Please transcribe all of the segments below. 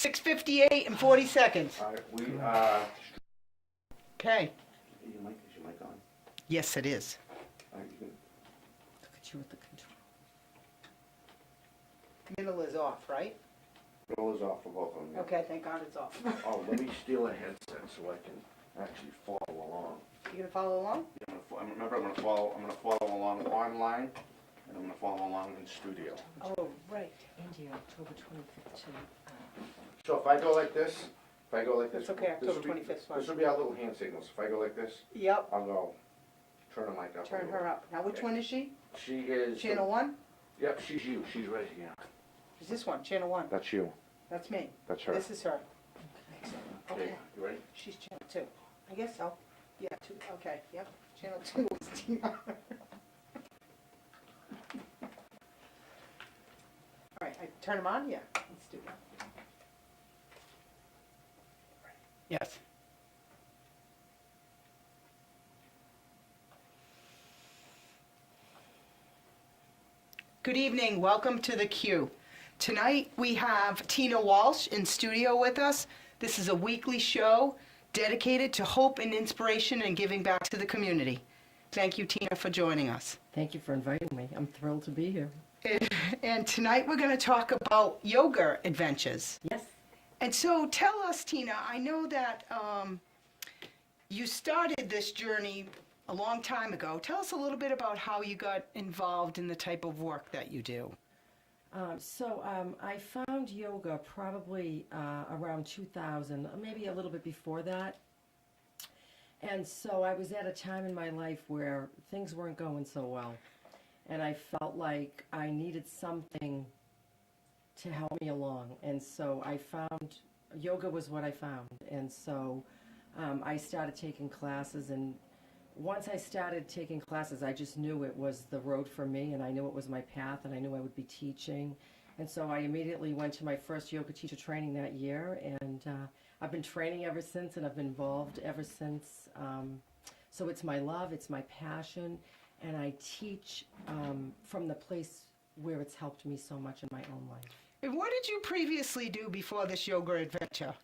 6:58 and 40 seconds. All right, we, Okay. is your mic on? Yes, it is. All right, you can, Look at you with the control. Middle is off, right? roll is off for both of them. yeah. Okay, thank God it's off. Oh, let me steal a headset so I can actually follow along. You gonna follow along? Yeah, remember, I'm gonna follow along online, and I'm gonna follow along in studio. Oh, right. India, October 25th to... So if I go like this, It's okay, this October will be- 25th 's fine. This will be our little hand signals. If I go like this, Yep, I'll go, turn the mic up. a turn little. her up. Now, which one is she? She is. Channel 1? Yep, she's you. She's right here. Is this one, Channel 1? That's you. That's me. That's her. This is her. Okay, you ready? She's Channel 2. I guess so. Yeah, 2, okay, yep. Channel 2 is Tina. All right, I turn them on? Yeah, let's do that. Yes. Good evening, welcome to the Q. Tonight we have Tina Walsh in studio with us. This is a weekly show dedicated to hope and inspiration and giving back to the community. Thank you, Tina, for joining us. Thank you for inviting me. I'm thrilled to be here. And tonight we're going to talk about yoga adventures. Yes. And so tell us, Tina, I know that you started this journey a long time ago. Tell us a little bit about how you got involved in the type of work that you do. I found yoga probably around 2000, maybe a little bit before that. And so I was at a time in my life where things weren't going so well. And I felt like I needed something to help me along. And so I found, yoga was what I found. And so I started taking classes, and once I started taking classes, I just knew it was the road for me, and I knew it was my path, and I knew I would be teaching. And so I immediately went to my first yoga teacher training that year, and I've been training ever since, and I've been involved ever since. So it's my love, it's my passion, and I teach from the place where it's helped me so much in my own life. And what did you previously do before this yoga adventure?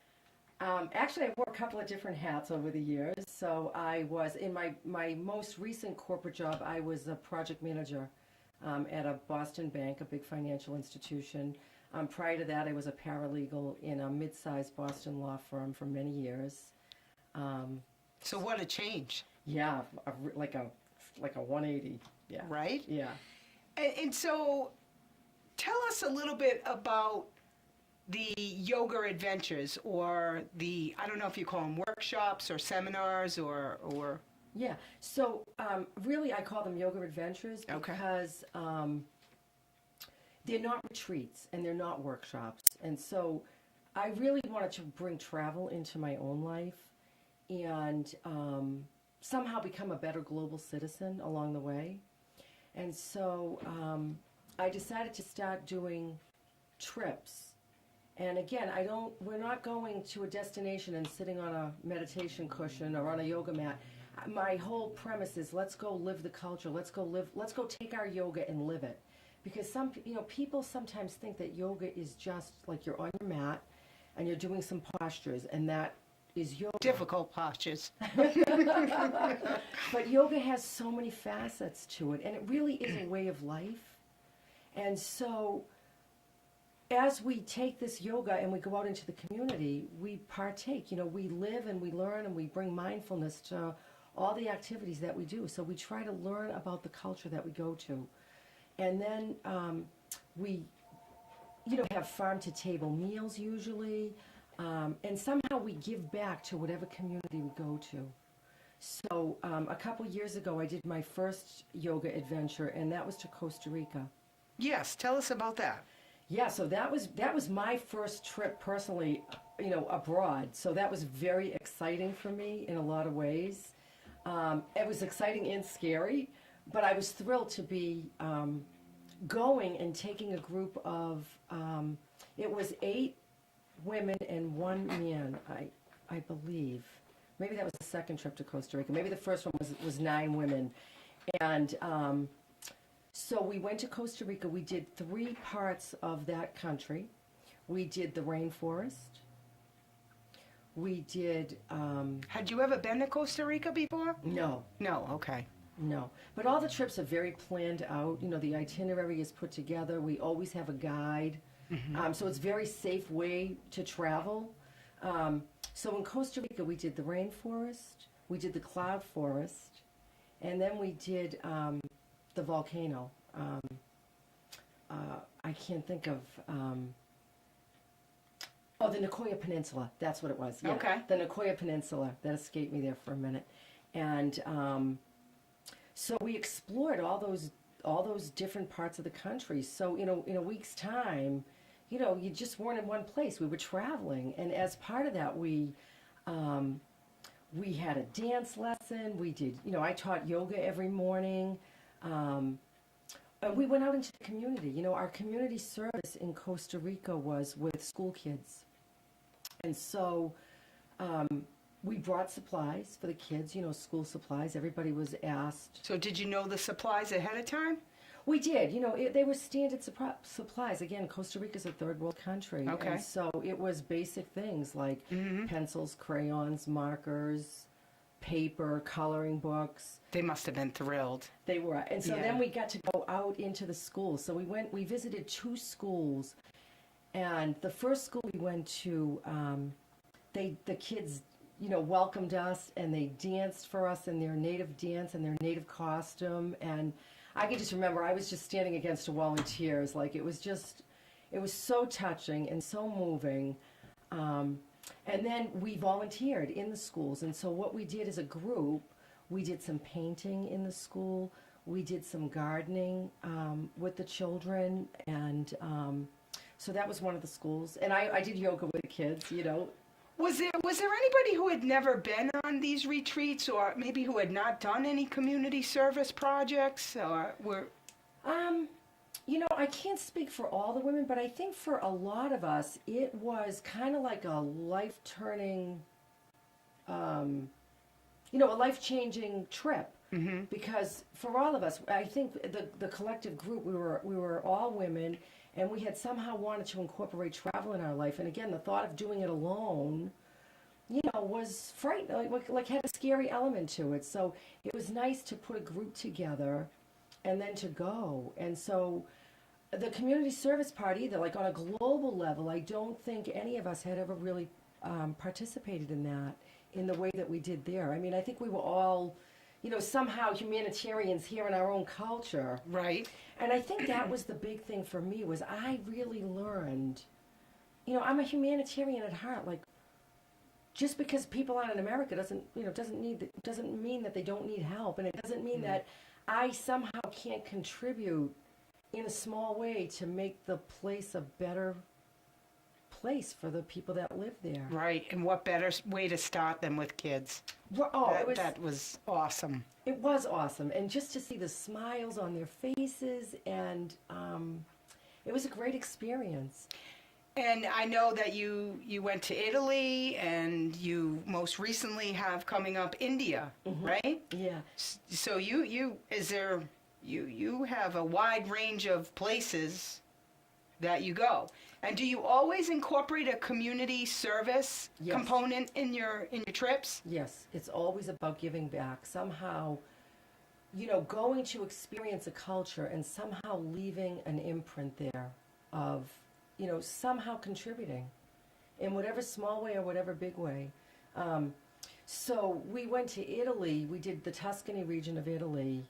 Actually, I wore a couple of different hats over the years. So I was, in my most recent corporate job, I was a project manager at a Boston bank, a big financial institution. Prior to that, I was a paralegal in a mid-sized Boston law firm for many years. So what a change. Yeah, like a 180. Yeah. Right? Yeah. And so tell us a little bit about the yoga adventures, or the, I don't know if you call them workshops or seminars or Yeah, so really I call them yoga adventures Okay. because they're not retreats and they're not workshops. And so I really wanted to bring travel into my own life and somehow become a better global citizen along the way. And so I decided to start doing trips. And again, we're not going to a destination and sitting on a meditation cushion or on a yoga mat. My whole premise is let's go live the culture. Let's go take our yoga and live it. Because people sometimes think that yoga is just like you're on your mat and you're doing some postures, and that is yoga. difficult postures. But yoga has so many facets to it, and it really is a way of life. And so as we take this yoga and we go out into the community, we partake. We live and we learn and we bring mindfulness to all the activities that we do. So we try to learn about the culture that we go to. And then we, have farm-to-table meals usually. And somehow we give back to whatever community we go to. So a couple years ago, I did my first yoga adventure, and that was to Costa Rica. Yes, tell us about that. Yeah, so that was my first trip personally, abroad. So that was very exciting for me in a lot of ways. It was exciting and scary, but I was thrilled to be going and taking a group of, it was 8 women and 1 man, I believe. Maybe that was the second trip to Costa Rica. Maybe the first one was 9 women. And so we went to Costa Rica. We did 3 parts of that country. We did the rainforest. We did, Had you ever been to Costa Rica before? no, No, okay. no. But all the trips are very planned out. You know, the itinerary is put together. We always have a guide. So it's a very safe way to travel. So in Costa Rica, we did the rainforest, we did the cloud forest, and then we did the volcano. I can't think of... Oh, the Nicoya Peninsula. That's what it was. Yeah. Okay. The Nicoya Peninsula. That escaped me there for a minute. And so we explored all those different parts of the country. So, you know, in a week's time, you know, you just weren't in one place. We were traveling. And as part of that, we had a dance lesson. We did, you know, I taught yoga every morning. And we went out into the community. You know, our community service in Costa Rica was with school kids. And so we brought supplies for the kids, you know, school supplies. Everybody was asked. So did you know the supplies ahead of time? We did. You know, they were standard supplies. Again, Costa Rica's a third world country. Okay. And so it was basic things like pencils, crayons, markers, paper, coloring books. They must have been thrilled. They were. And so Yeah. then we got to go out into the schools. So we visited 2 schools. And the first school we went to, the kids, you know, welcomed us and they danced for us in their native dance and their native costume. And I can just remember I was just standing against a wall in tears. Like it was so touching and so moving. And then we volunteered in the schools. And so what we did as a group, we did some painting in the school. We did some gardening with the children. And so that was one of the schools. And I did yoga with the kids, you know. Was there anybody who had never been on these retreats, or maybe who had not done any community service projects, or were? You know, I can't speak for all the women, but I think for a lot of us, it was kind of like a life-turning, you know, a life-changing trip. Mm-hmm. Because for all of us, I think the collective group, we were all women, and we had somehow wanted to incorporate travel in our life. And again, the thought of doing it alone, you know, was frightening, like had a scary element to it. So it was nice to put a group together and then to go. And so the community service part either, like on a global level, I don't think any of us had ever really participated in that in the way that we did there. I mean, I think we were all, you know, somehow humanitarians here in our own culture. Right. And I think that was the big thing for me, was I really learned, you know, I'm a humanitarian at heart. Like, just because people aren't in America doesn't mean that they don't need help. And it doesn't mean that I somehow can't contribute in a small way to make the place a better place for the people that live there. Right. And what better way to start than with kids? Oh, That was awesome. It was awesome. And just to see the smiles on their faces, and it was a great experience. And I know that you went to Italy, and you most recently have coming up India, right? Yeah. So you have a wide range of places that you go. And do you always incorporate a community service Yes. component in your trips? Yes, it's always about giving back. Somehow, you know, going to experience a culture and somehow leaving an imprint there of, you know, somehow contributing in whatever small way or whatever big way. So we went to Italy. We did the Tuscany region of Italy.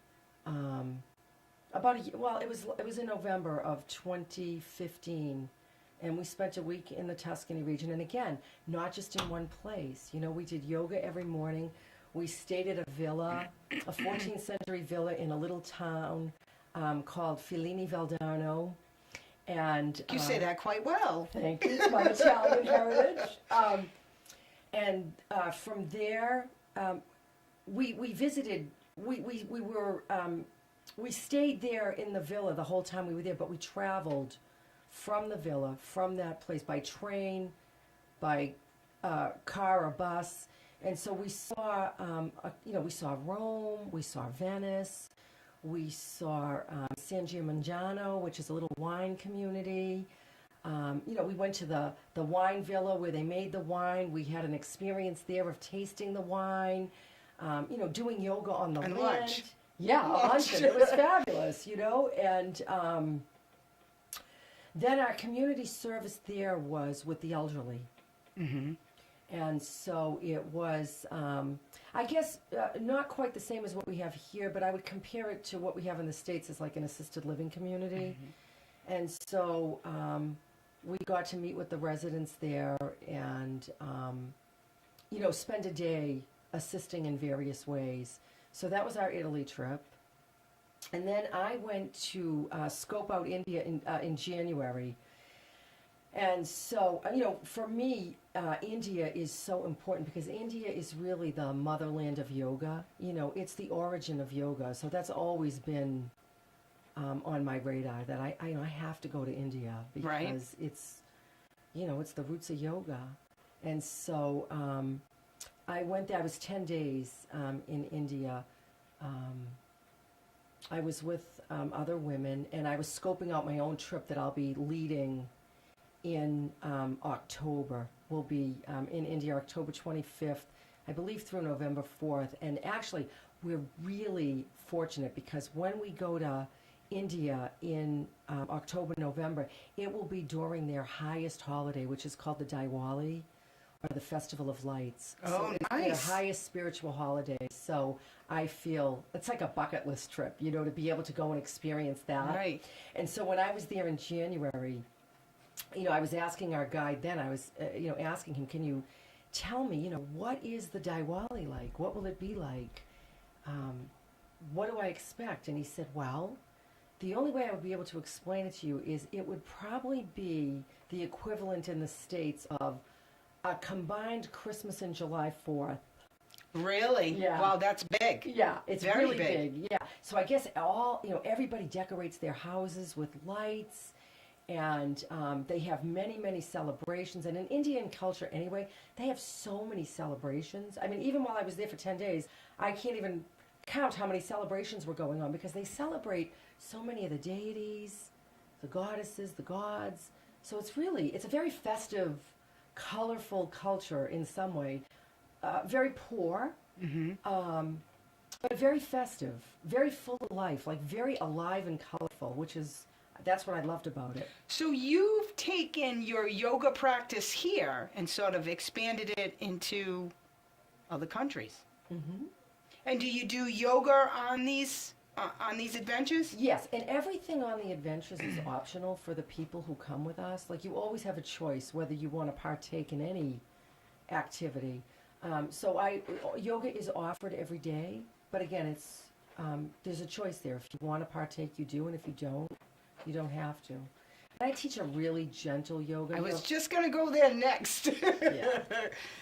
It was in November of 2015. And we spent a week in the Tuscany region. And again, not just in one place. You know, we did yoga every morning. We stayed at a villa, a 14th century villa in a little town called Fellini Valdarno. And You say that quite well. thank you, it's my Italian heritage. And from there, we visited. We stayed there in the villa the whole time we were there, but we traveled from the villa, from that place, by train, by car or bus. And so we saw, we saw Rome, we saw Venice, we saw San Gimignano, which is a little wine community. We went to the wine villa where they made the wine. We had an experience there of tasting the wine, doing yoga on the And land. lunch. Yeah, Lunch. lunch. It was fabulous, and then our community service there was with the elderly. Mm-hmm. And so it was, I guess, not quite the same as what we have here, but I would compare it to what we have in the States as like an assisted living community. Mm-hmm. And so we got to meet with the residents there and, spend a day assisting in various ways. So that was our Italy trip. And then I went to scope out India in January. And so, for me, India is so important because India is really the motherland of yoga. It's the origin of yoga. So that's always been on my radar that I have to go to India because Right. it's the roots of yoga. And so I went there. I was 10 days in India. I was with other women, and I was scoping out my own trip that I'll be leading in October. We'll be in India October 25th, I believe, through November 4th. And actually, we're really fortunate because when we go to India in October, November, it will be during their highest holiday, which is called the Diwali, or the Festival of Lights. Oh, so it's nice. their highest spiritual holiday. So I feel it's like a bucket list trip, to be able to go and experience that. Right. And so when I was there in January, I was asking our guide then, I was, asking him, can you tell me, what is the Diwali like? What will it be like? What do I expect? And he said, well, the only way I would be able to explain it to you is it would probably be the equivalent in the States of a combined Christmas and July 4th. Really? Yeah. Wow, that's big. Yeah, it's Very really big. big. Yeah. So I guess everybody decorates their houses with lights, and they have many, many celebrations. And in Indian culture, anyway, they have so many celebrations. I mean, even while I was there for 10 days, I can't even count how many celebrations were going on because they celebrate so many of the deities, the goddesses, the gods. So it's a very festive, colorful culture in some way. Very poor, but very festive, very full of life, like very alive and colorful, that's what I loved about it. So you've taken your yoga practice here and sort of expanded it into other countries. Mm-hmm. And do you do yoga on these adventures? Yes, and everything on the adventures is optional for the people who come with us. Like you always have a choice whether you want to partake in any activity. Yoga is offered every day, but again, there's a choice there. If you want to partake, you do, and if you don't, you don't have to. And I teach a really gentle yoga. I was just going to go there next. Yeah.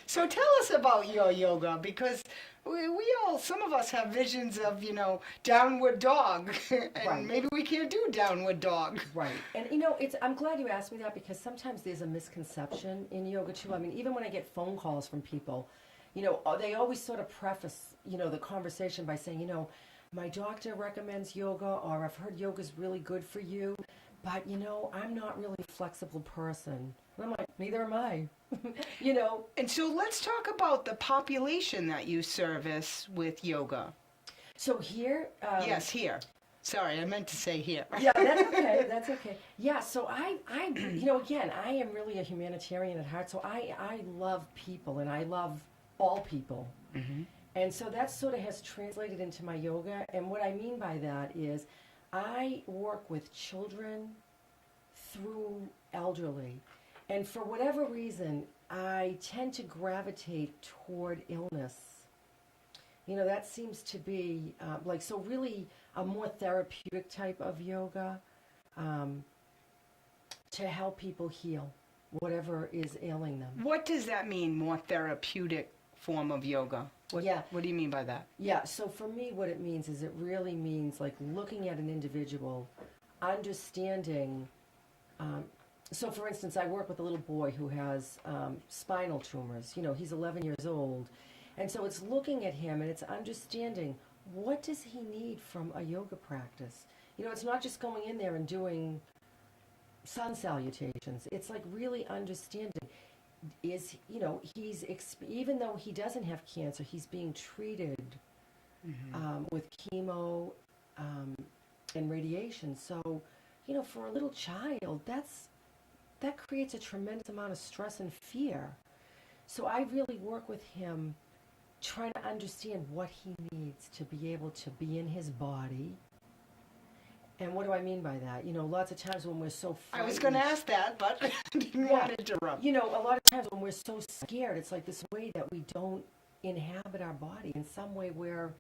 So tell us about your yoga, because some of us have visions of, downward dog, and Right. maybe we can't do downward dog. Right. And I'm glad you asked me that because sometimes there's a misconception in yoga too. I mean, even when I get phone calls from people, they always sort of preface, the conversation by saying, my doctor recommends yoga, or I've heard yoga's really good for you, but I'm not really a flexible person. And I'm like, neither am I. And so let's talk about the population that you service with yoga. So here, Yes, here. Sorry, I meant to say here. yeah, that's okay. That's okay. Yeah, so I again, I am really a humanitarian at heart. So I love people, and I love all people. Mm-hmm. And so that sort of has translated into my yoga. And what I mean by that is I work with children through elderly. And for whatever reason, I tend to gravitate toward illness. That seems to be so really a more therapeutic type of yoga to help people heal whatever is ailing them. What does that mean, more therapeutic form of yoga? What do you mean by that? Yeah, so for me what it means is it really means like looking at an individual, understanding. So for instance, I work with a little boy who has spinal tumors. He's 11 years old. And so it's looking at him and it's understanding what does he need from a yoga practice. It's not just going in there and doing, sun salutations. It's like really understanding is, even though he doesn't have cancer, he's being treated with chemo and radiation. So, for a little child, that creates a tremendous amount of stress and fear. So I really work with him trying to understand what he needs to be able to be in his body. And what do I mean by that? Lots of times when we're so frightened. I was going to ask that, but didn't want to interrupt. A lot of times when we're so scared, it's like this way that we don't inhabit our body. In some way we're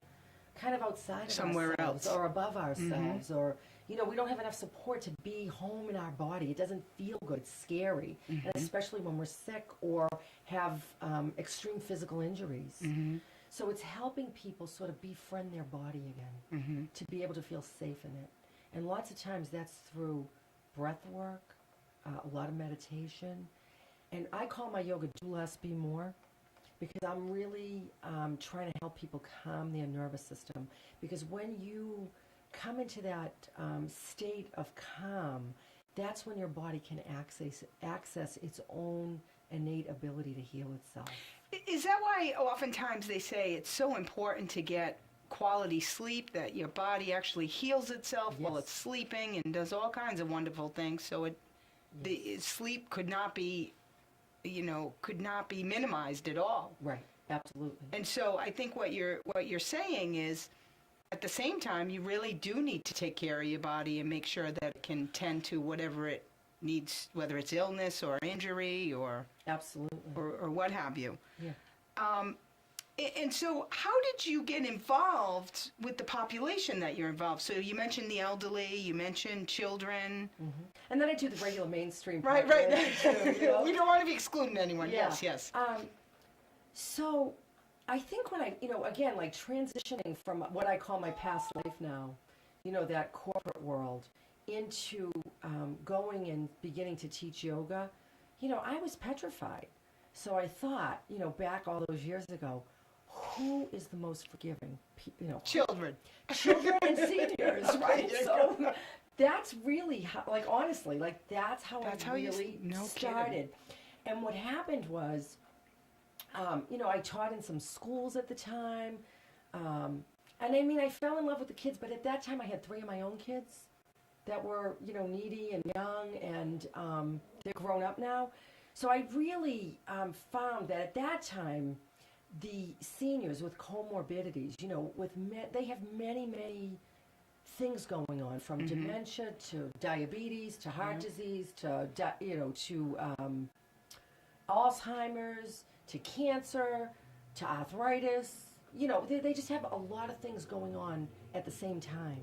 kind of outside of somewhere ourselves else or above ourselves, or we don't have enough support to be home in our body. It doesn't feel good. It's scary, and especially when we're sick or have extreme physical injuries. So it's helping people sort of befriend their body again, to be able to feel safe in it. And lots of times that's through breath work, a lot of meditation, and I call my yoga Do Less, Be More, because I'm really trying to help people calm their nervous system. Because when you come into that state of calm, that's when your body can access its own innate ability to heal itself. Is that why oftentimes they say it's so important to get quality sleep, that your body actually heals itself while it's sleeping and does all kinds of wonderful things? So the sleep could not be minimized at all. Right, absolutely. And so I think what you're saying is, at the same time, you really do need to take care of your body and make sure that it can tend to whatever it needs, whether it's illness or injury or absolutely or what have you. Yeah. And so how did you get involved with the population that you're involved? So you mentioned the elderly, you mentioned children. And then I do the regular mainstream Right. population too, We don't want to be excluding anyone. Yeah. Yes. So I think when I, again, like transitioning from what I call my past life now, that corporate world, into going and beginning to teach yoga, I was petrified. So I thought, back all those years ago, who is the most forgiving? Children and seniors, right? So that's really how, honestly, that's how I really started. And what happened was, I taught in some schools at the time, and I fell in love with the kids. But at that time, I had 3 of my own kids that were, needy and young, and they're grown up now. So I really found that at that time, the seniors with comorbidities, they have many, many things going on, from dementia to diabetes to heart disease to Alzheimer's to cancer to arthritis. They just have a lot of things going on at the same time.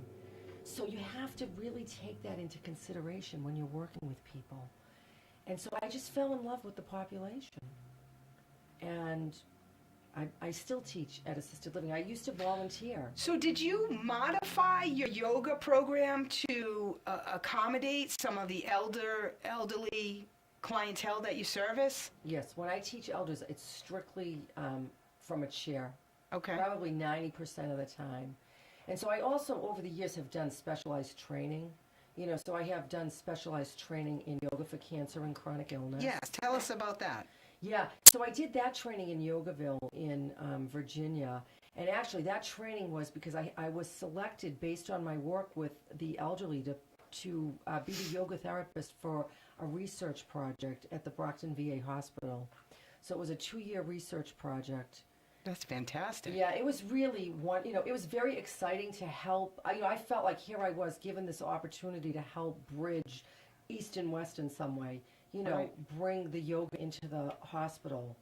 So you have to really take that into consideration when you're working with people. And so I just fell in love with the population. And I still teach at assisted living. I used to volunteer. So did you modify your yoga program to accommodate some of the elderly clientele that you service? Yes, when I teach elders, it's strictly from a chair. Okay. Probably 90% of the time. And so I also, over the years, have done specialized training. So I have done specialized training in yoga for cancer and chronic illness. Yes, tell us about that. Yeah, so I did that training in Yogaville in Virginia. And actually, that training was because I was selected based on my work with the elderly to be the yoga therapist for a research project at the Brockton VA Hospital. So it was a 2-year research project. That's fantastic. Yeah, it was really it was very exciting to help. I felt like here I was given this opportunity to help bridge East and West in some way. Bring the yoga into the hospital.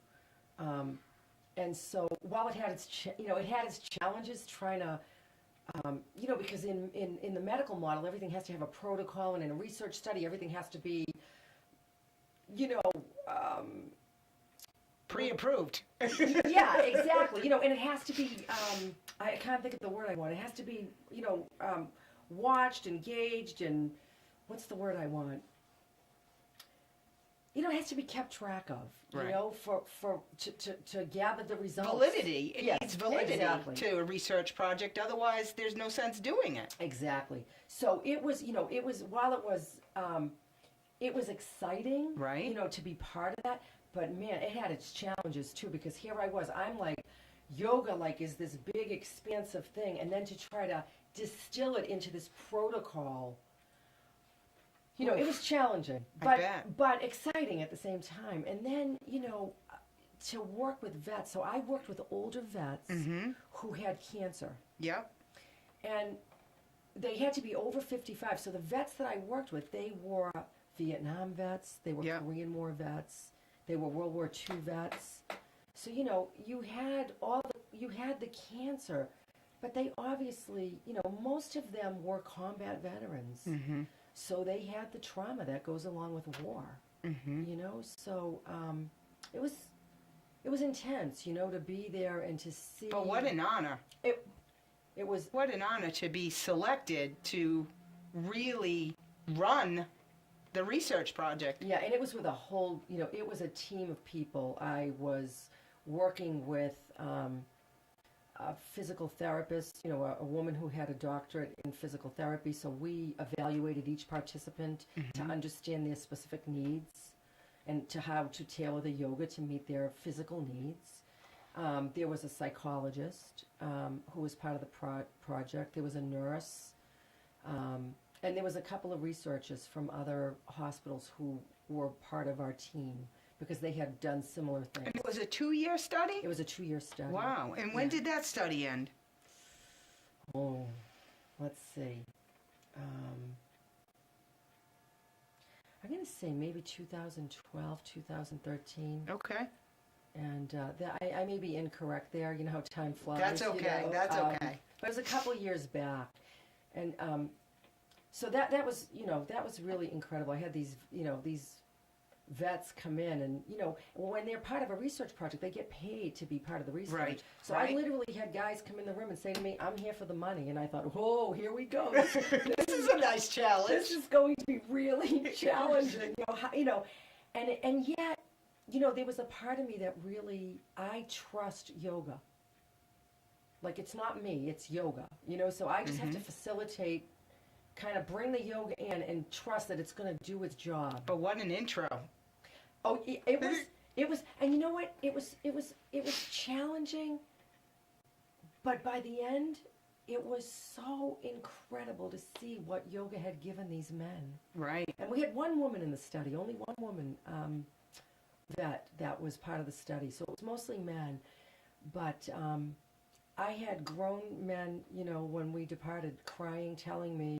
And so while it had its challenges trying to, because in the medical model, everything has to have a protocol, and in a research study, everything has to be, pre-approved. Yeah, exactly. And it has to be, I can't think of the word I want. It has to be, watched, engaged, and what's the word I want? It has to be kept track of, Right. to gather the results. Validity. It Yes, needs validity exactly. to a research project. Otherwise, there's no sense doing it. Exactly. So it was, while it was it was exciting, Right. you know, to be part of that. But man, it had its challenges too, because here I was, I'm like, yoga like is this big expansive thing, and then to try to distill it into this protocol, you know, it was challenging, I bet. but exciting at the same time. And then, you know, to work with vets. So I worked with older vets who had cancer, Yep. and they had to be over 55. So the vets that I worked with, they were Vietnam vets, they were Yep. Korean War vets, they were World War II vets. So, you know, you had the cancer, but they obviously, you know, most of them were combat veterans. Mm-hmm. So they had the trauma that goes along with war, Mm-hmm. you know. So it was intense, you know, to be there and to see. But what an honor. It was. What an honor to be selected to really run the research project. Yeah, and it was with a whole, you know, it was a team of people. I was working with a physical therapist, you know, a woman who had a doctorate in physical therapy. So we evaluated each participant to understand their specific needs and to how to tailor the yoga to meet their physical needs. There was a psychologist who was part of the project. There was a nurse. And there was a couple of researchers from other hospitals who were part of our team because they had done similar things. And it was a 2-year study? It was a 2-year study. Wow. And when did that study end? Oh, let's see. I'm going to say maybe 2012, 2013. Okay. And I may be incorrect there. You know how time flies. That's okay. You know? That's okay. But it was a couple years back. And so that was, you know, that was really incredible. I had these, you know, these vets come in and, you know, when they're part of a research project, they get paid to be part of the research. Right, So right. I literally had guys come in the room and say to me, I'm here for the money. And I thought, whoa, here we go. This is a nice challenge. This is going to be really challenging. And yet, you know, there was a part of me that really, I trust yoga. Like, it's not me, it's yoga, you know, so I just have to facilitate, kind of bring the yoga in and trust that it's going to do its job. But what an intro. Oh, it was, and you know what? It was challenging, but by the end, it was so incredible to see what yoga had given these men. Right. And we had one woman in the study, only one woman that was part of the study, so it was mostly men. But I had grown men, you know, when we departed, crying, telling me,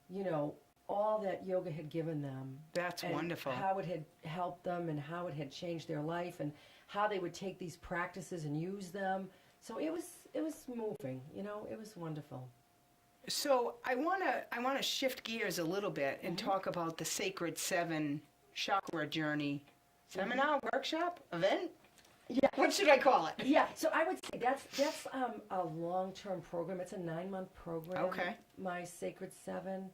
you know, all that yoga had given them. That's and wonderful. How it had helped them and how it had changed their life and how they would take these practices and use them. So it was moving, you know, it was wonderful. So I wanna shift gears a little bit and talk about the Sacred 7 chakra journey seminar, workshop, event? Yeah. What should I call it? Yeah, so I would say that's a long-term program. It's a 9-month program. Okay. My Sacred 7.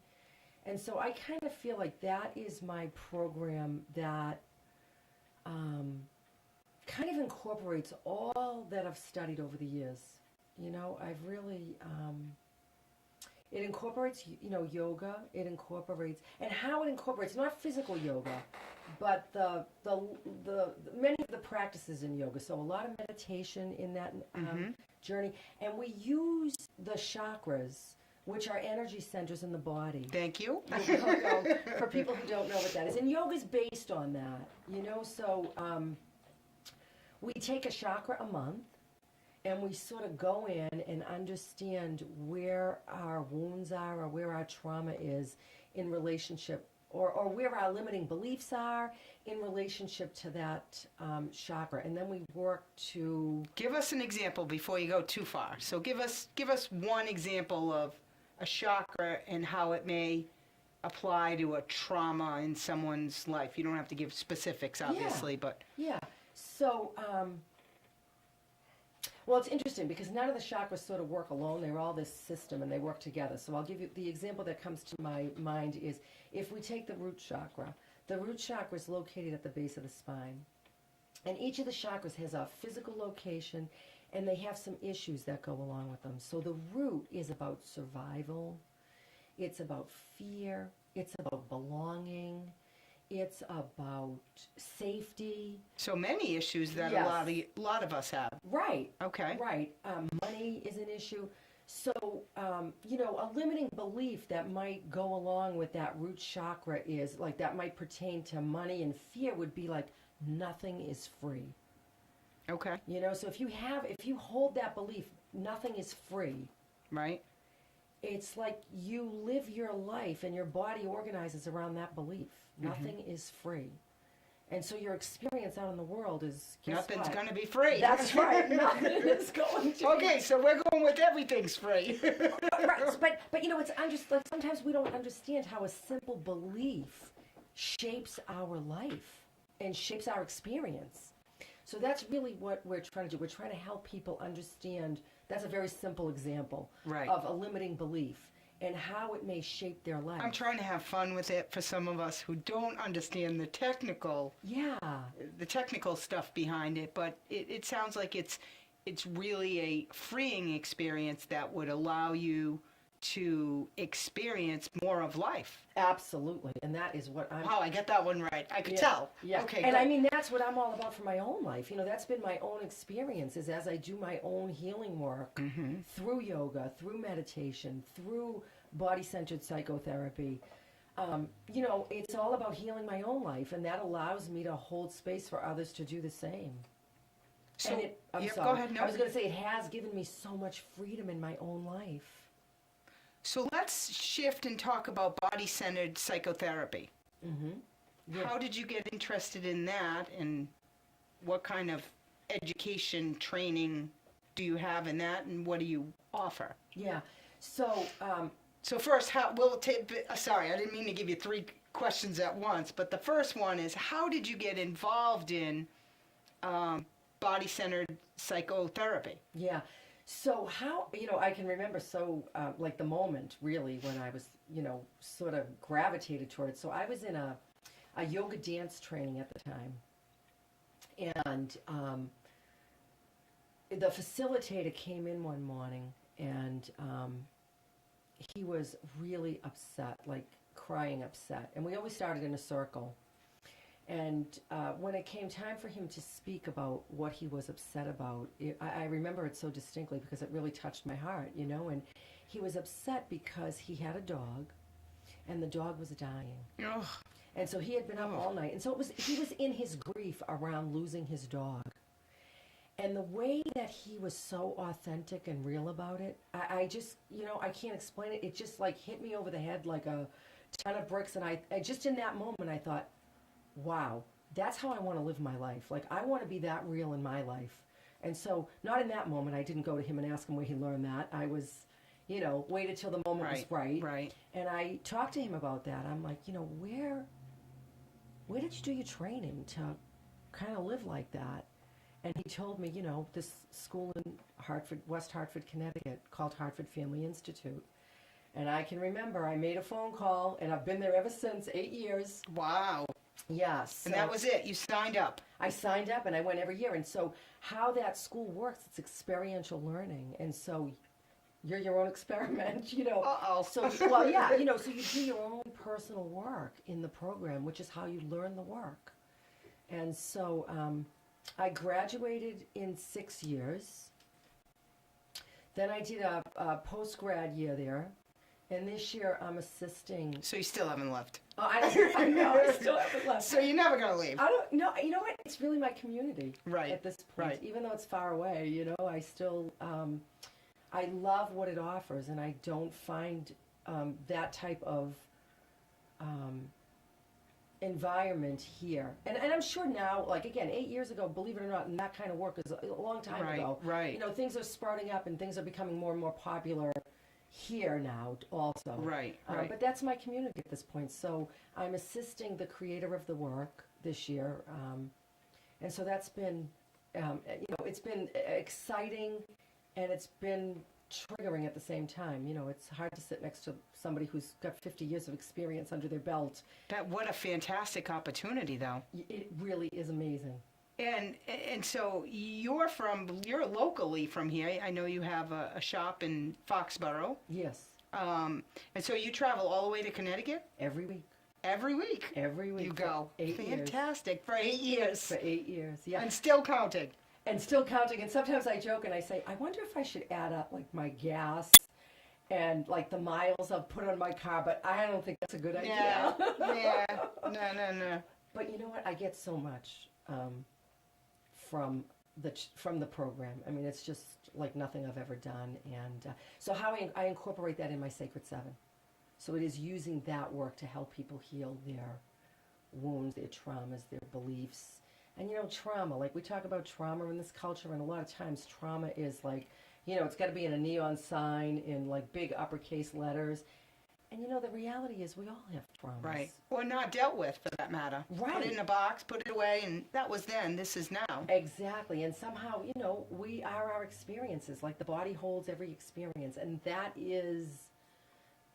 And so I kind of feel like that is my program that kind of incorporates all that I've studied over the years. You know, I've really, it incorporates, you know, yoga. It incorporates, and how it incorporates, not physical yoga, but the many of the practices in yoga. So a lot of meditation in that journey. And we use the chakras, which are energy centers in the body. Thank you. For people who don't know what that is. And yoga's based on that, you know, so we take a chakra a month and we sort of go in and understand where our wounds are or where our trauma is in relationship or where our limiting beliefs are in relationship to that chakra. And then we work to... Give us an example before you go too far. So give us one example of a chakra and how it may apply to a trauma in someone's life. You don't have to give specifics, obviously, but... Yeah. So, well, it's interesting because none of the chakras sort of work alone. They're all this system and they work together. So I'll give you the example that comes to my mind is if we take the root chakra is located at the base of the spine. And each of the chakras has a physical location and they have some issues that go along with them. So the root is about survival. It's about fear. It's about belonging. It's about safety. So many issues that Yes. a lot of us have. Right. Okay. Right. Money is an issue. So, a limiting belief that might go along with that root chakra is like that might pertain to money and fear would be like nothing is free. Okay. So if you hold that belief, nothing is free. Right. It's like you live your life and your body organizes around that belief. Nothing is free. And so your experience out in the world is, guess Nothing's what? going to be free. That's right. Nothing is going to be. Okay, so we're going with everything's free. Right, but it's just like sometimes we don't understand how a simple belief shapes our life and shapes our experience. So that's really what we're trying to do. We're trying to help people understand. That's a very simple example Right. of a limiting belief and how it may shape their life. I'm trying to have fun with it for some of us who don't understand the technical stuff behind it, but it sounds like it's really a freeing experience that would allow you to experience more of life. Absolutely, and that is what I'm... Wow, I get that one right. I could Yeah, tell. Yeah. Okay, and good. I mean, that's what I'm all about for my own life. That's been my own experiences as I do my own healing work through yoga, through meditation, through body-centered psychotherapy. It's all about healing my own life, and that allows me to hold space for others to do the same. So, I'm yeah, sorry. go ahead. No. I was going to say it has given me so much freedom in my own life. So let's shift and talk about body-centered psychotherapy. Yeah. How did you get interested in that, and what kind of education training do you have in that, and what do you offer? Yeah. So, So first, sorry, I didn't mean to give you three questions at once, but the first one is, how did you get involved in body-centered psychotherapy? yeah. So how, I can remember like the moment really when I was, sort of gravitated toward it. So I was in a yoga dance training at the time. And the facilitator came in one morning and he was really upset, like crying upset. And we always started in a circle. And when it came time for him to speak about what he was upset about, I remember it so distinctly because it really touched my heart, and he was upset because he had a dog and the dog was dying. Ugh. And so he had been up all night. And so he was in his grief around losing his dog. And the way that he was so authentic and real about it, I just, I can't explain it. It just like hit me over the head like a ton of bricks. And I just in that moment, I thought, wow, that's how I want to live my life. Like, I want to be that real in my life. And so, not in that moment, I didn't go to him and ask him where he learned that. I was, waited till the moment was right. Right. And I talked to him about that. I'm like, where did you do your training to kind of live like that? And he told me, this school in West Hartford, Connecticut, called Hartford Family Institute. And I can remember I made a phone call, and I've been there ever since, 8 years. Wow. Yeah. So And that was it. You signed up. I signed up and I went every year. And so how that school works, it's experiential learning. And so you're your own experiment, Uh-oh. So, well, yeah, so you do your own personal work in the program, which is how you learn the work. And so I graduated in 6 years. Then I did a post-grad year there. And this year I'm assisting. So you still haven't left. Oh, I know, I still haven't left. So you're never going to leave. I don't know. You know what? It's really my community. Right. At this point. Right. Even though it's far away, I still, I love what it offers, and I don't find that type of environment here. And I'm sure now, like again, 8 years ago, believe it or not, and that kind of work is a long time ago. Right. Things are sprouting up and things are becoming more and more popular here now also. Right. But that's my community at this point. So I'm assisting the creator of the work this year. And so that's been, it's been exciting and it's been triggering at the same time. It's hard to sit next to somebody who's got 50 years of experience under their belt. What a fantastic opportunity, though. It really is amazing. And so you're locally from here. I know you have a shop in Foxborough. Yes. And so you travel all the way to Connecticut? Every week. Every week. Every week. You for go. 8 years. Fantastic. For 8 years. For 8 years, yeah. And still counting. And still counting. And sometimes I joke and I say, I wonder if I should add up like my gas and like the miles I've put on my car, but I don't think that's a good idea. Yeah. No. But you know what? I get so much from the program. I mean, it's just like nothing I've ever done. And so how I incorporate that in my Sacred Seven. So it is using that work to help people heal their wounds, their traumas, their beliefs. And you know, trauma, like we talk about trauma in this culture, and a lot of times trauma is like, you know, it's got to be in a neon sign in like big uppercase letters. And you know, the reality is we all have traumas. Right. Or not dealt with, for that matter. Right. Put it in a box, put it away, and that was then, this is now. Exactly. And somehow, you know, we are our experiences. Like the body holds every experience. And that is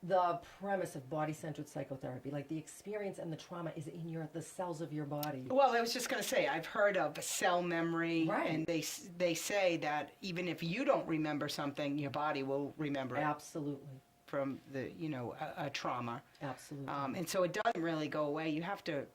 the premise of body-centered psychotherapy. Like the experience and the trauma is in the cells of your body. Well, I was just going to say, I've heard of cell memory, Right. and they say that even if you don't remember something, your body will remember it Absolutely. from the, you know, a trauma. Absolutely. And so it doesn't really go away. You have to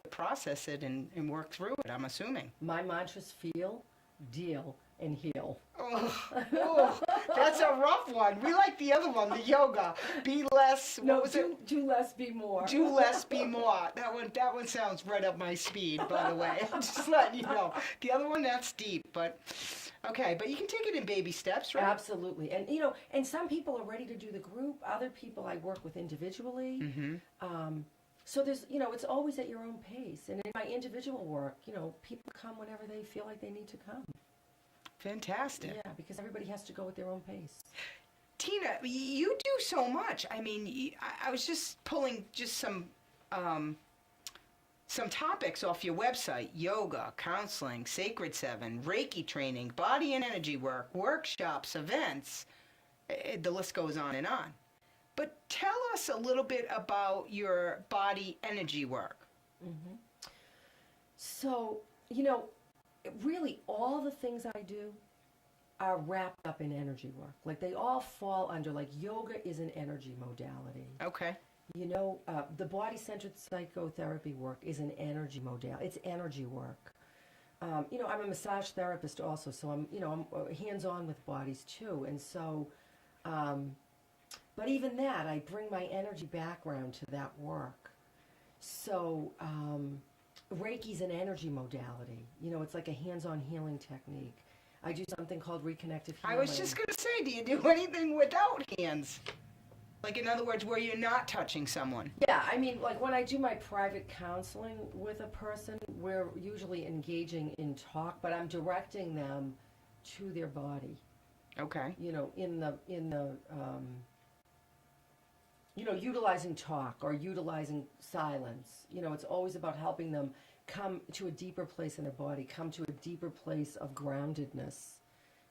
process it and work through it, I'm assuming. My mantras: feel, deal, and heal. Oh, that's a rough one. We like the other one, the yoga. Be less. What was it? Do less, be more. Do less, be more. That one sounds right up my speed, by the way. I'm just letting you know. The other one, that's deep, but okay. But you can take it in baby steps, right? Absolutely. And you know, and some people are ready to do the group. Other people I work with individually. Mm-hmm. So there's, you know, it's always at your own pace. And in my individual work, you know, people come whenever they feel like they need to come. Fantastic. Yeah, because everybody has to go at their own pace. Tina, you do so much. I mean, I was just pulling just some topics off your website: yoga, counseling, Sacred Seven, Reiki training, body and energy work, workshops, events. The list goes on and on. But tell us a little bit about your body energy work. Mm-hmm. So, you know, really all the things I do are wrapped up in energy work. Like they all fall under, like yoga is an energy modality. Okay. You know, the body-centered psychotherapy work is an energy modality. It's energy work. You know, I'm a massage therapist also, so I'm hands-on with bodies too. And so, but even that, I bring my energy background to that work. So, Reiki's an energy modality. You know, it's like a hands-on healing technique. I do something called reconnective healing. I was just going to say, do you do anything without hands? Like, in other words, where you're not touching someone? Yeah, I mean, like when I do my private counseling with a person, we're usually engaging in talk, but I'm directing them to their body. Okay. You know, in the you know, utilizing talk or utilizing silence. You know, it's always about helping them come to a deeper place in their body, come to a deeper place of groundedness.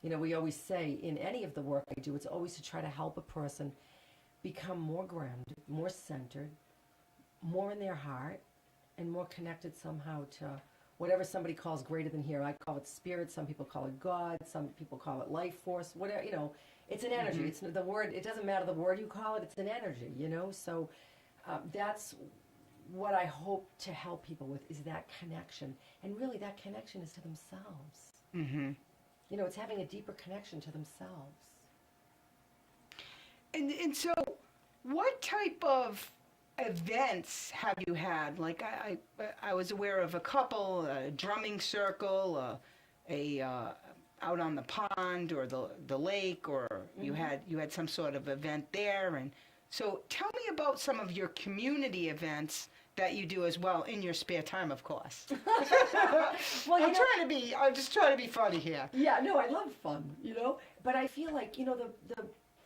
You know, we always say in any of the work I do, it's always to try to help a person become more grounded, more centered, more in their heart, and more connected somehow to whatever somebody calls greater than here. I call it spirit, some people call it God, some people call it life force, whatever, you know. It's an energy. Mm-hmm. It's the word. It doesn't matter the word you call it. It's an energy, you know. So that's what I hope to help people with, is that connection. And really that connection is to themselves. Mm-hmm. You know, it's having a deeper connection to themselves. And so, what type of events have you had? Like, I was aware of a couple, a drumming circle, out on the pond or the lake, or you had some sort of event there. And so tell me about some of your community events that you do as well in your spare time, of course. Well, I'm just trying to be funny here. Yeah, no, I love fun, you know, but I feel like, you know,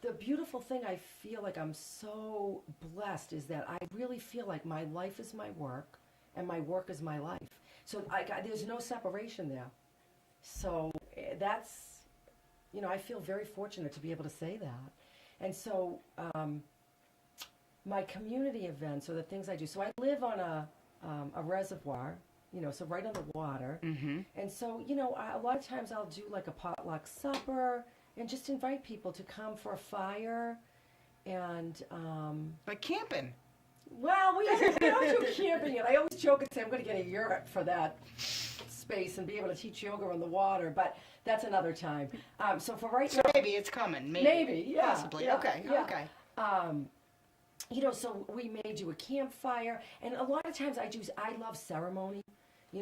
the beautiful thing, I feel like I'm so blessed, is that I really feel like my life is my work and my work is my life. So there's no separation there. So that's, you know, I feel very fortunate to be able to say that. And so my community events are the things I do. So I live on a reservoir, you know, so right on the water. Mm-hmm. And so, you know, a lot of times I'll do like a potluck supper and just invite people to come for a fire and Like camping. Well, we don't do camping yet. I always joke and say I'm going to get a yurt for that space and be able to teach yoga on the water, but that's another time. So for right So now, maybe it's coming. maybe, yeah, Possibly. yeah, Okay. yeah. Okay. So we may do a campfire, and a lot of times I love ceremony,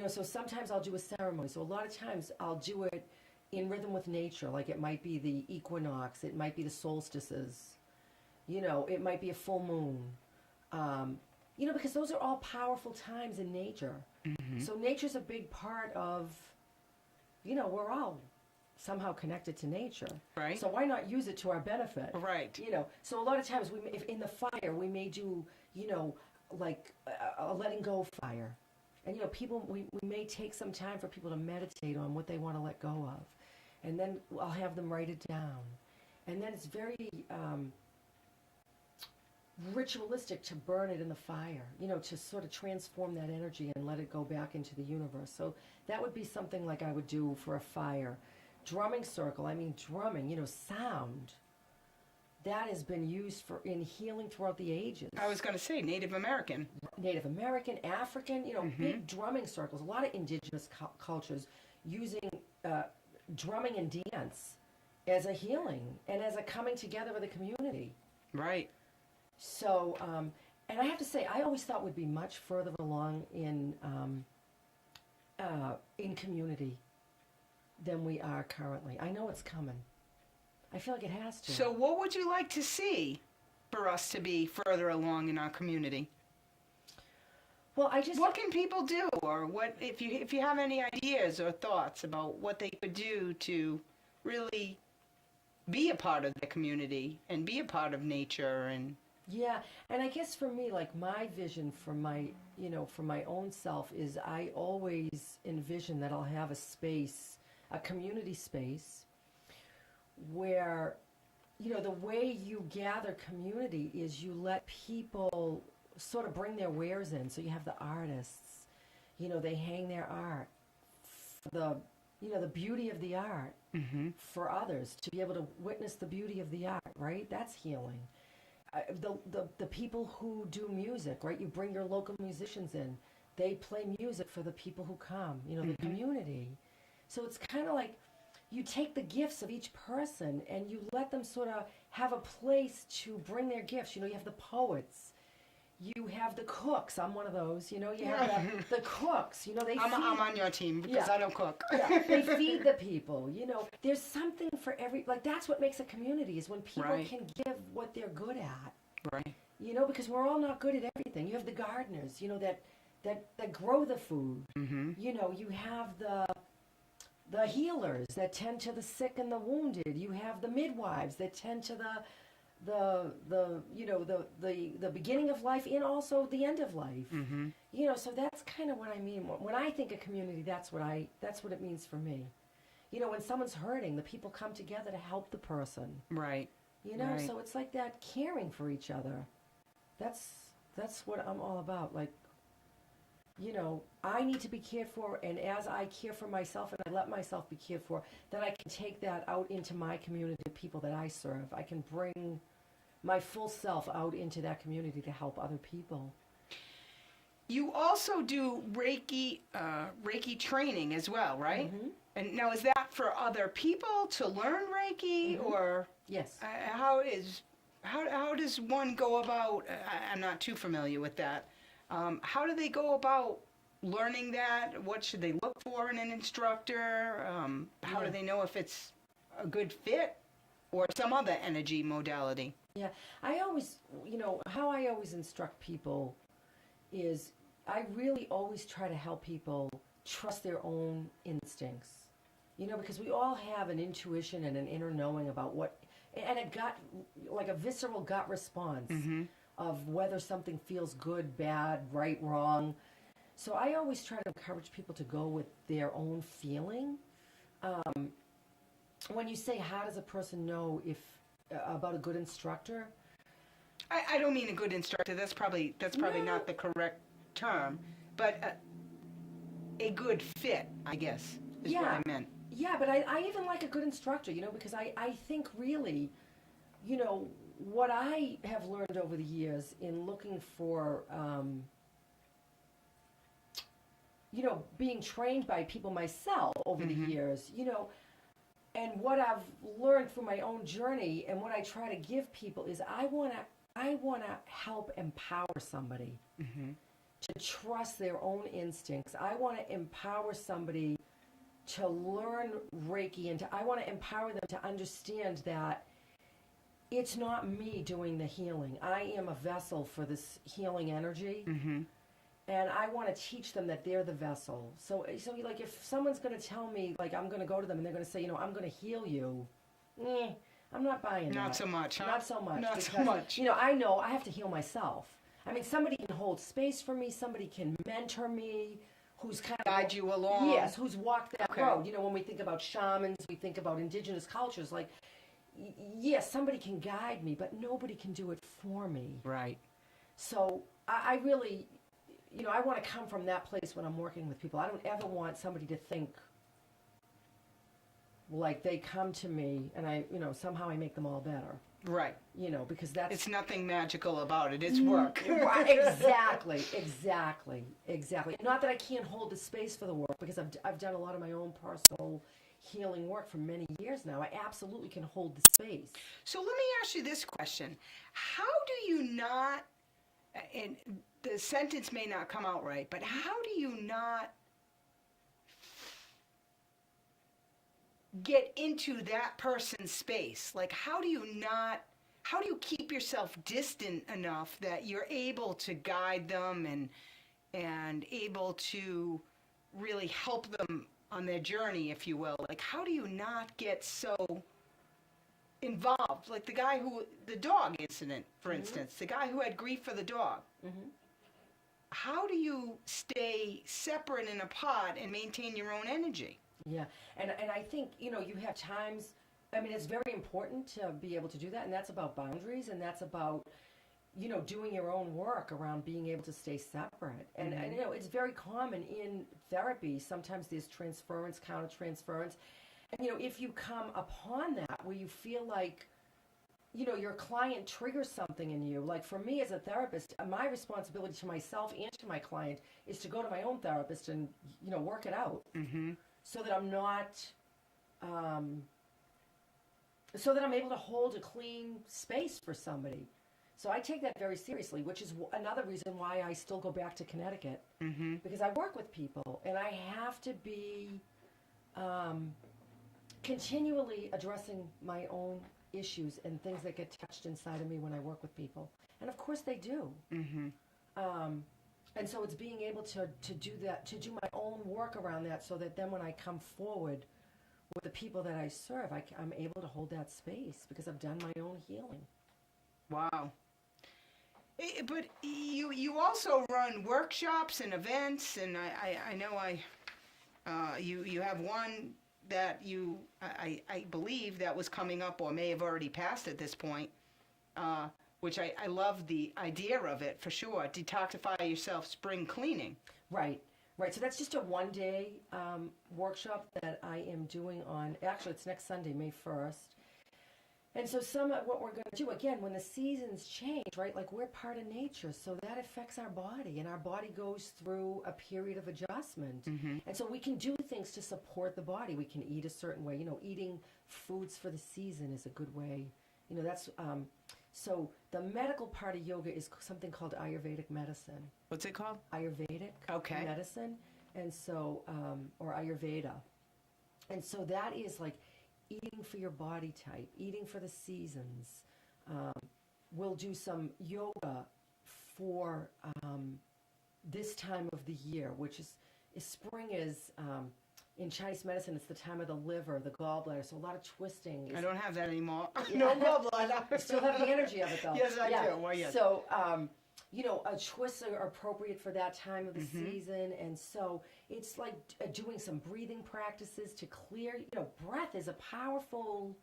so sometimes I'll do a ceremony. So a lot of times I'll do it in rhythm with nature, like it might be the equinox, it might be the solstices, it might be a full moon, because those are all powerful times in nature. Mm-hmm. So nature's a big part of, we're all somehow connected to nature. Right. So why not use it to our benefit? Right. So a lot of times if in the fire we may do, like a letting go fire. And, people, we may take some time for people to meditate on what they want to let go of. And then I'll have them write it down. And then it's very ritualistic to burn it in the fire, to sort of transform that energy and let it go back into the universe. So that would be something like I would do for a fire. Drumming circle, drumming, sound. That has been used in healing throughout the ages. I was going to say Native American. Native American, African, big drumming circles. A lot of indigenous cultures using drumming and dance as a healing and as a coming together of the community. Right. So, and I have to say, I always thought we'd be much further along in community than we are currently. I know it's coming. I feel like it has to. So what would you like to see for us to be further along in our community? Well, what can people do, or what if you have any ideas or thoughts about what they could do to really be a part of the community and be a part of nature and Yeah, and I guess for me, like my vision for my own self is I always envision that I'll have a space, a community space where, the way you gather community is you let people sort of bring their wares in. So you have the artists, they hang their art for the beauty of the art for others to be able to witness the beauty of the art, right? That's healing. The people who do music, right? You bring your local musicians in. They play music for the people who come, the community. So it's kind of like you take the gifts of each person and you let them sort of have a place to bring their gifts. You have the poets. You have the cooks. I'm one of those. You have the cooks. I'm on your team because I don't cook. Yeah, they feed the people. There's something for every. Like that's what makes a community is when people can give what they're good at. Right. Because we're all not good at everything. You have the gardeners. That grow the food. Mm-hmm. You have the healers that tend to the sick and the wounded. You have the midwives that tend to the beginning of life and also the end of life. Mm-hmm. So that's kind of what I mean when I think of community. That's what it means for me. When someone's hurting, the people come together to help the person. Right. Right. So it's like that caring for each other. That's what I'm all about. Like, I need to be cared for, and as I care for myself and I let myself be cared for, then I can take that out into my community, the people that I serve. I can bring my full self out into that community to help other people. You also do Reiki training as well, right? Mm-hmm. And now is that for other people to learn Reiki, or Yes? how does one go about? I'm not too familiar with that. How do they go about learning that? What should they look for in an instructor? How do they know if it's a good fit or some other energy modality? Yeah, I always, how I always instruct people is I really always try to help people trust their own instincts. Because we all have an intuition and an inner knowing about and a gut, like a visceral gut response of whether something feels good, bad, right, wrong. So I always try to encourage people to go with their own feeling. When you say, how does a person know about a good instructor? I don't mean a good instructor. That's probably not the correct term, but a good fit, I guess, is what I meant. Yeah, but I even like a good instructor, because I think really, what I have learned over the years in looking for, being trained by people myself over the years, and what I've learned from my own journey and what I try to give people is I want to help empower somebody to trust their own instincts. I want to empower somebody to learn Reiki, and I want to empower them to understand that it's not me doing the healing. I am a vessel for this healing energy. And I want to teach them that they're the vessel. So like, if someone's going to tell me, like, I'm going to go to them and they're going to say, I'm going to heal you, I'm not buying that. Not so much, huh? Not so much. Not because, so much. I know I have to heal myself. I mean, somebody can hold space for me. Somebody can mentor me. Who's kind of Guide you along. Yes, who's walked that Okay. road. When we think about shamans, we think about indigenous cultures. Like, yes, somebody can guide me, but nobody can do it for me. Right. So I really, I want to come from that place when I'm working with people. I don't ever want somebody to think like they come to me and I, somehow I make them all better. Right. Because that's... It's nothing magical about it. It's work. Right, exactly. Not that I can't hold the space for the work, because I've done a lot of my own personal healing work for many years now. I absolutely can hold the space. So let me ask you this question. How do you not, and the sentence may not come out right, but how do you not get into that person's space? Like, how do you keep yourself distant enough that you're able to guide them and able to really help them on their journey, if you will? Like, how do you not get so involved? Like the dog incident, for instance, the guy who had grief for the dog. How do you stay separate and apart and maintain your own energy? Yeah, and I think, you have times, it's very important to be able to do that, and that's about boundaries, and that's about, doing your own work around being able to stay separate. And, it's very common in therapy. Sometimes there's transference, countertransference. And, if you come upon that where you feel like, your client triggers something in you. Like, for me as a therapist, my responsibility to myself and to my client is to go to my own therapist and, work it out. So that I'm not, so that I'm able to hold a clean space for somebody. So I take that very seriously, which is another reason why I still go back to Connecticut. Because I work with people, and I have to be continually addressing my own issues and things that get touched inside of me when I work with people. And of course they do. And so it's being able to do that, to do my own work around that, so that then when I come forward with the people that I serve, I'm able to hold that space because I've done my own healing. Wow. But you also run workshops and events, and I know you have one that I believe that was coming up or may have already passed at this point, which I love the idea of it, for sure. Detoxify Yourself Spring Cleaning. Right. So that's just a one-day workshop that I am doing actually it's next Sunday, May 1st. And so what we're going to do, again, when the seasons change, right, like, we're part of nature, so that affects our body, and our body goes through a period of adjustment. And so we can do things to support the body. We can eat a certain way. Eating foods for the season is a good way. That's... So the medical part of yoga is something called Ayurvedic medicine. What's it called? Ayurvedic medicine, and so or Ayurveda, and so that is like eating for your body type, eating for the seasons. We'll do some yoga for this time of the year, which is spring is. In Chinese medicine, it's the time of the liver, the gallbladder, so a lot of twisting. I don't have that anymore. Yeah. No gallbladder. You still have the energy of it, though. Yes, I do. Well, yes. So, twists are appropriate for that time of the season, and so it's like doing some breathing practices to clear. Breath is a powerful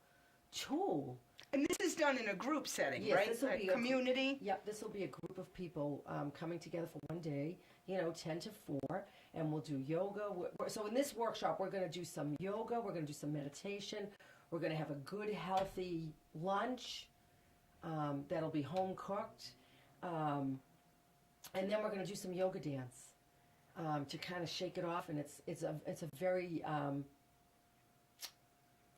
tool. And this is done in a group setting, Yes, right? This will be a community. Yep, this will be a group of people coming together for one day, 10 to 4, and we'll do yoga. So in this workshop, we're going to do some yoga, we're going to do some meditation, we're going to have a good, healthy lunch, that'll be home cooked. And then we're going to do some yoga dance to kind of shake it off. And it's a very,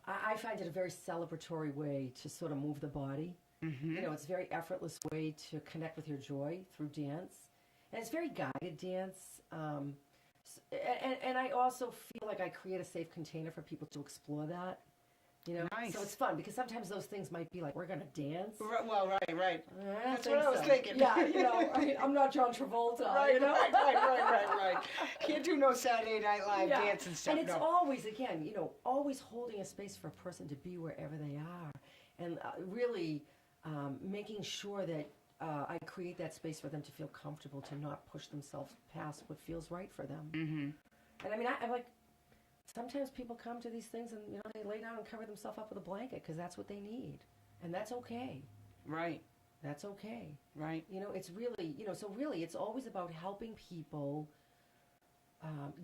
I find it a very celebratory way to sort of move the body. Mm-hmm. You know, it's a very effortless way to connect with your joy through dance. And it's very guided dance. And I also feel like I create a safe container for people to explore that. You know, Nice. so it's fun because sometimes those things might be like, we're going to dance. Well, right. I don't That's think what I was so. thinking. Yeah, you know, I'm not John Travolta. Right, You know? right. Can't do no Saturday Night Live Yeah. dance and stuff. And it's no. always, again, you know, always holding a space for a person to be wherever they are. And really making sure that I create that space for them to feel comfortable, to not push themselves past what feels right for them. Mm-hmm. And I mean, I like, sometimes people come to these things and, you know, they lay down and cover themselves up with a blanket because that's what they need. And that's okay. Right. That's okay. Right. You know, it's really, you know, so really it's always about helping people,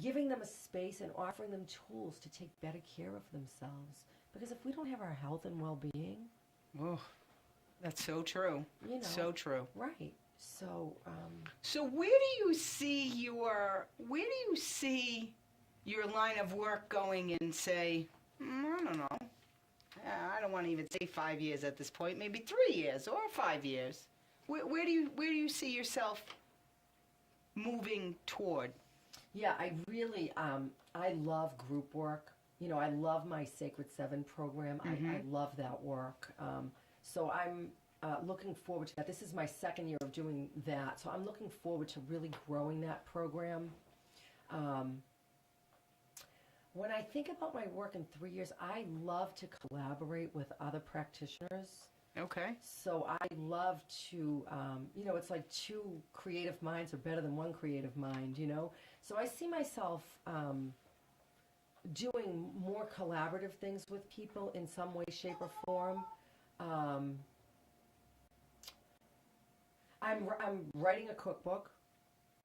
giving them a space and offering them tools to take better care of themselves. Because if we don't have our health and well-being, Oh, that's so true. you know. So true. Right. So, So where do you see your line of work going in, say, I don't know. I don't want to even say 5 years at this point. Maybe 3 years or 5 years. Where do you see yourself moving toward? yeah, I really, I love group work. You know, I love my Sacred Seven program. I love that work. So I'm looking forward to that. This is my second year of doing that. So I'm looking forward to really growing that program. When I think about my work in 3 years, I love to collaborate with other practitioners. Okay. So I love to, you know, it's like two creative minds are better than one creative mind, you know. So I see myself doing more collaborative things with people in some way, shape, or form. I'm writing a cookbook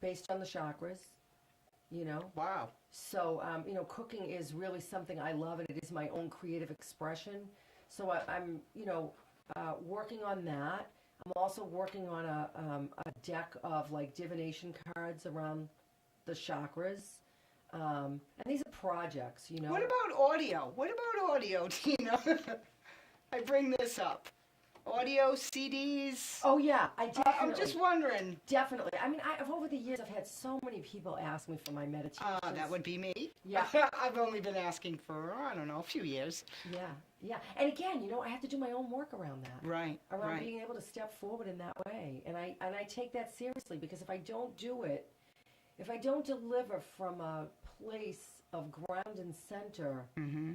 based on the chakras, you know. Wow. So, you know, cooking is really something I love, and it is my own creative expression. So I'm, you know, working on that. I'm also working on a deck of, like, divination cards around the chakras. And these are projects, you know. What about audio, Tina? I bring this up. Audio, CDs. Oh, yeah, I definitely. I'm just wondering. Definitely. I mean, over the years, I've had so many people ask me for my meditations. That would be me. Yeah. I've only been asking for, I don't know, a few years. Yeah. And again, you know, I have to do my own work around that. Right. Around being able to step forward in that way. And I take that seriously, because if I don't do it, if I don't deliver from a place of ground and center, Mm-hmm.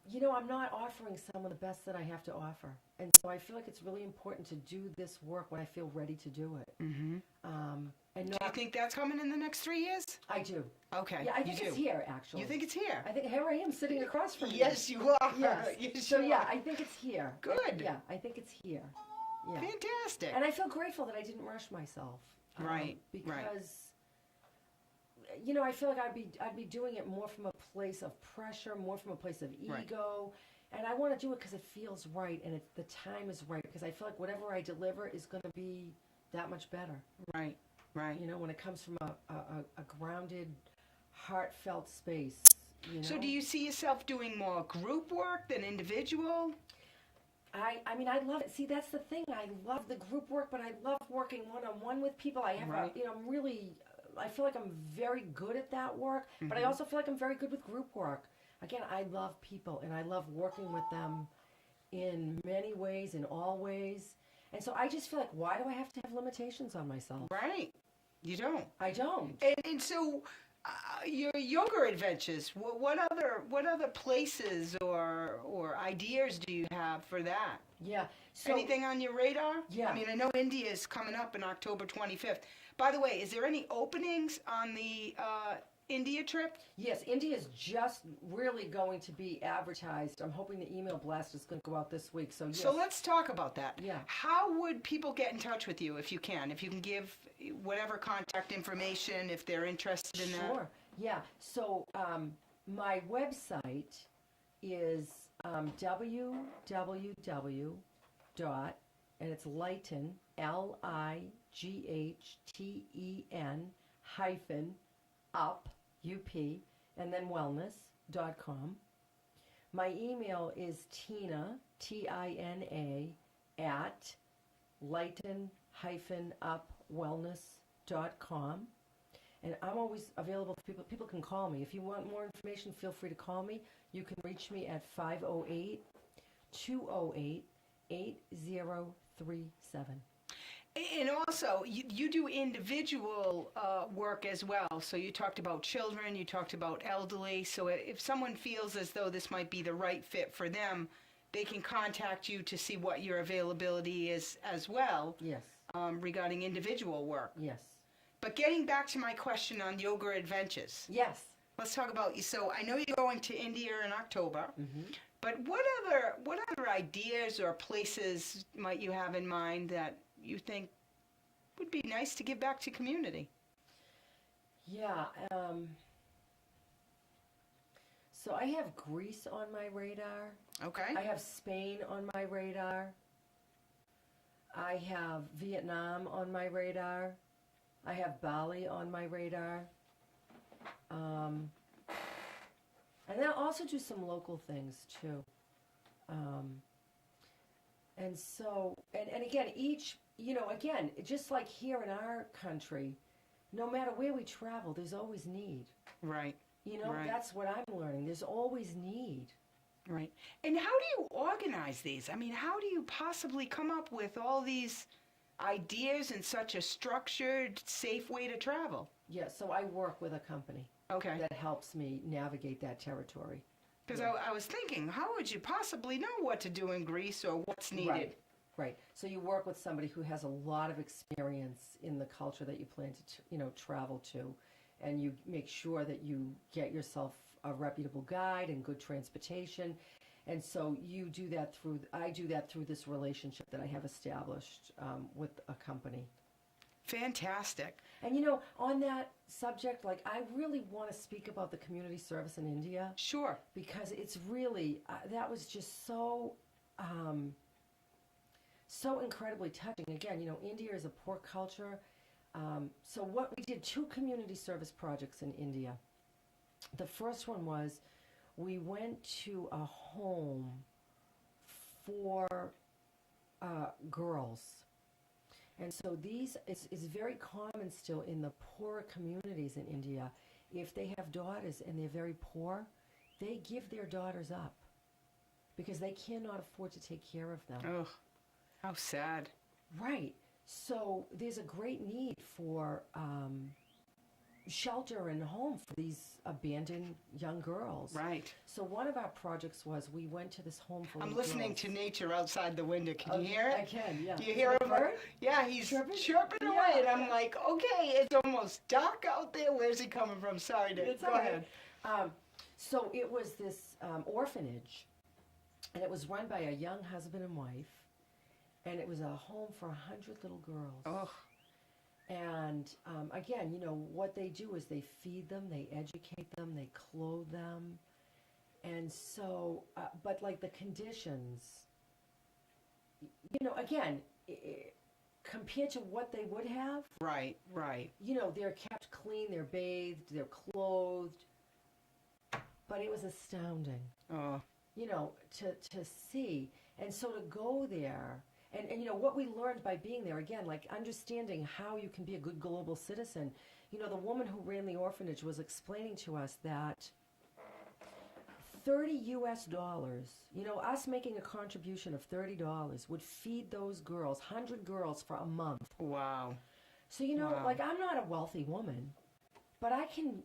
you know, I'm not offering someone the best that I have to offer. And so I feel like it's really important to do this work when I feel ready to do it. Mm-hmm. And Do you think that's coming in the next 3 years? I do. Okay. Yeah, I think you it's do. here, actually. You think it's here? I think here I am sitting across from you. Yes, you are. Yes. Yes, So you yeah, are. I think it's here. Good. Yeah, I think it's here. Yeah. Fantastic. And I feel grateful that I didn't rush myself. Right, Because, right. you know, I feel like I'd be doing it more from a place of pressure, more from a place of Right. ego. And I want to do it because it feels right, and the time is right, because I feel like whatever I deliver is going to be that much better. Right. You know, when it comes from a grounded, heartfelt space. You know? So do you see yourself doing more group work than individual? I mean, I love it. See, that's the thing. I love the group work, but I love working one-on-one with people. I have, Right. you know, I'm really, I feel like I'm very good at that work, but I also feel like I'm very good with group work. Again, I love people, and I love working with them in many ways, in all ways. And so I just feel like, why do I have to have limitations on myself? Right. You don't. I don't. And so your younger adventures, what other places or ideas do you have for that? Yeah. So, Anything on your radar? Yeah. I mean, I know India is coming up in October 25th. By the way, is there any openings on the India trip? yes, India is just really going to be advertised. I'm hoping the email blast is going to go out this week. So, yes. So let's talk about that. Yeah. How would people get in touch with you if you can? If you can give whatever contact information if they're interested in that? Sure. Yeah. So my website is www. And it's Lighten, Lighten -up, UP, and then wellness.com. My email is Tina, Tina, at lighten-up-wellness.com. And I'm always available for people. People can call me. If you want more information, feel free to call me. You can reach me at 508-208-8037. And also, you do individual work as well. So you talked about children, you talked about elderly. So if someone feels as though this might be the right fit for them, they can contact you to see what your availability is as well. Yes. Regarding individual work. Yes. But getting back to my question on yoga adventures. Yes. Let's talk about you. So I know you're going to India in October. Mm-hmm. But what other ideas or places might you have in mind that you think would be nice to give back to community? Yeah. So I have Greece on my radar. Okay. I have Spain on my radar. I have Vietnam on my radar. I have Bali on my radar. And then I'll also do some local things too. And so, and again, each, again, just like here in our country, no matter where we travel, there's always need. Right. Right. That's what I'm learning. There's always need. Right. And how do you organize these? I mean, how do you possibly come up with all these ideas in such a structured, safe way to travel? Yeah, so I work with a company Okay. that helps me navigate that territory. Because Yeah. I was thinking, how would you possibly know what to do in Greece or what's needed? Right. So you work with somebody who has a lot of experience in the culture that you plan to, travel to, and you make sure that you get yourself a reputable guide and good transportation. And so I do that through this relationship that I have established with a company. Fantastic. And on that subject, I really want to speak about the community service in India. Sure. Because it's really, that was just so incredibly touching. Again, India is a poor culture. So we did 2 community service projects in India. The first one was we went to a home for girls. And so it's very common still in the poorer communities in India. If they have daughters and they're very poor, they give their daughters up because they cannot afford to take care of them. Oh, how sad. Right. So there's a great need for shelter and home for these abandoned young girls. Right. So one of our projects was we went to this home for I'm little listening girls. to nature outside the window. Can you hear it? I can, yeah. Do you hear him? Bird? Yeah, he's Chirping? chirping away, and I'm like, okay, it's almost dark out there. Where's he coming from? Sorry, Dave. It's Go all right. ahead. So it was this orphanage, and it was run by a young husband and wife, and it was a home for 100 little girls. Oh, And again, what they do is they feed them, they educate them, they clothe them. And so, but the conditions, again, compared to what they would have, right, right. they're kept clean, they're bathed, they're clothed. But it was astounding, Oh, to see. And so to go there, and what we learned by being there, again, understanding how you can be a good global citizen. The woman who ran the orphanage was explaining to us that $30, us making a contribution of $30 would feed those girls, 100 girls, for a month. wow. So, Wow. I'm not a wealthy woman, but I can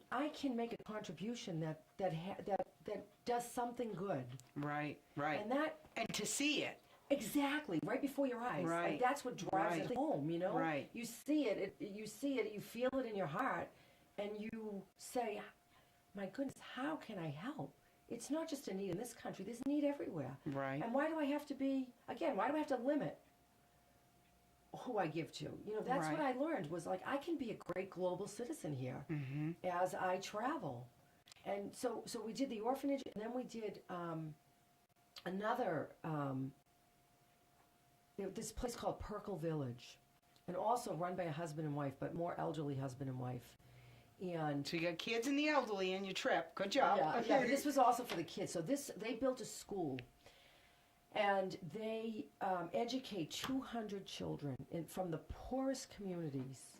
make a contribution that does something good. Right, right. And to see it. exactly right before your eyes. Right. That's what drives Right. it home. Right. You see it. You see it. You feel it in your heart, and you say, "My goodness, how can I help?" It's not just a need in this country. There's need everywhere. Right. And why do I have to limit who I give to? That's Right. what I learned was I can be a great global citizen here as I travel. And so we did the orphanage, and then we did another, this place called Perkle Village, and also run by a husband and wife, but more elderly husband and wife. And So you got kids and the elderly in your trip. Good job. yeah, but this was also for the kids. So they built a school, and they educate 200 children from the poorest communities,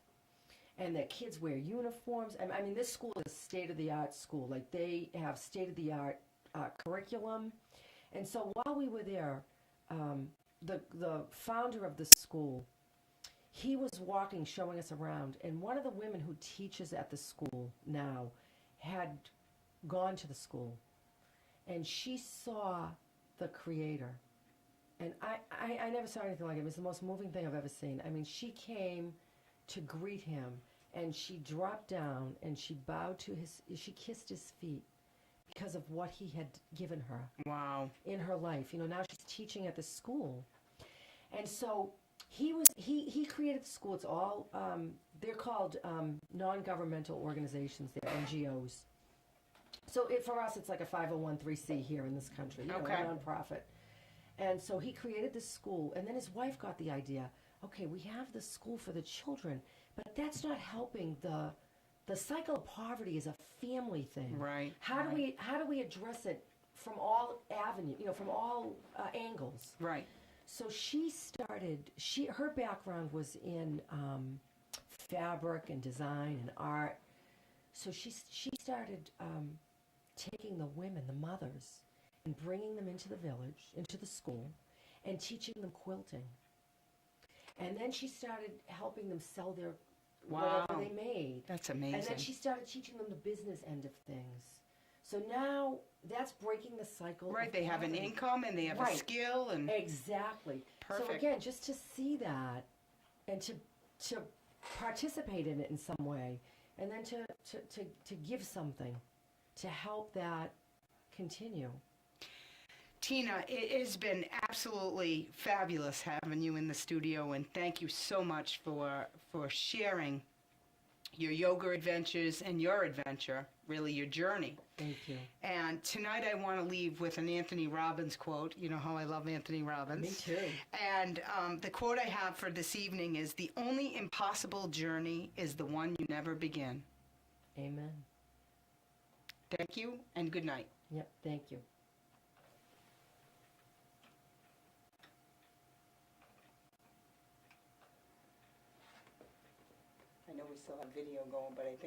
and their kids wear uniforms. I mean, this school is a state-of-the-art school. Like, they have state-of-the-art curriculum. And so while we were there, the founder of the school, he was walking, showing us around, and one of the women who teaches at the school now had gone to the school, and she saw the creator. And I never saw anything like it. It was the most moving thing I've ever seen. I mean, she came to greet him, and she dropped down, and she bowed to she kissed his feet because of what he had given her. Wow. In her life. Now she's teaching at the school. And so he created the school. It's all, they're called non-governmental organizations. They're NGOs. So for us, it's like a 501(c)(3) here in this country, Okay. a nonprofit. And so he created this school, and then his wife got the idea, okay, we have this school for the children, but that's not helping the cycle of poverty is a family thing. Right. How do we address it from all from all angles? Right. So her background was in fabric and design and art. So she started taking the women, the mothers, and bringing them into the village, into the school, and teaching them quilting. And then she started helping them sell their Wow. whatever they made. That's amazing. And then she started teaching them the business end of things. So now that's breaking the cycle. Right, of they have an poverty. income and they have a Right. skill and Exactly. Perfect. So again, just to see that and to participate in it in some way, and then to give something to help that continue. Tina, it has been absolutely fabulous having you in the studio, and thank you so much for sharing your yoga adventures and your adventure, really your journey. Thank you. And tonight I want to leave with an Anthony Robbins quote. You know how I love Anthony Robbins. Me too. And the quote I have for this evening is, "The only impossible journey is the one you never begin." Amen. Thank you, and good night. Yep, thank you. I know we still have video going, but I think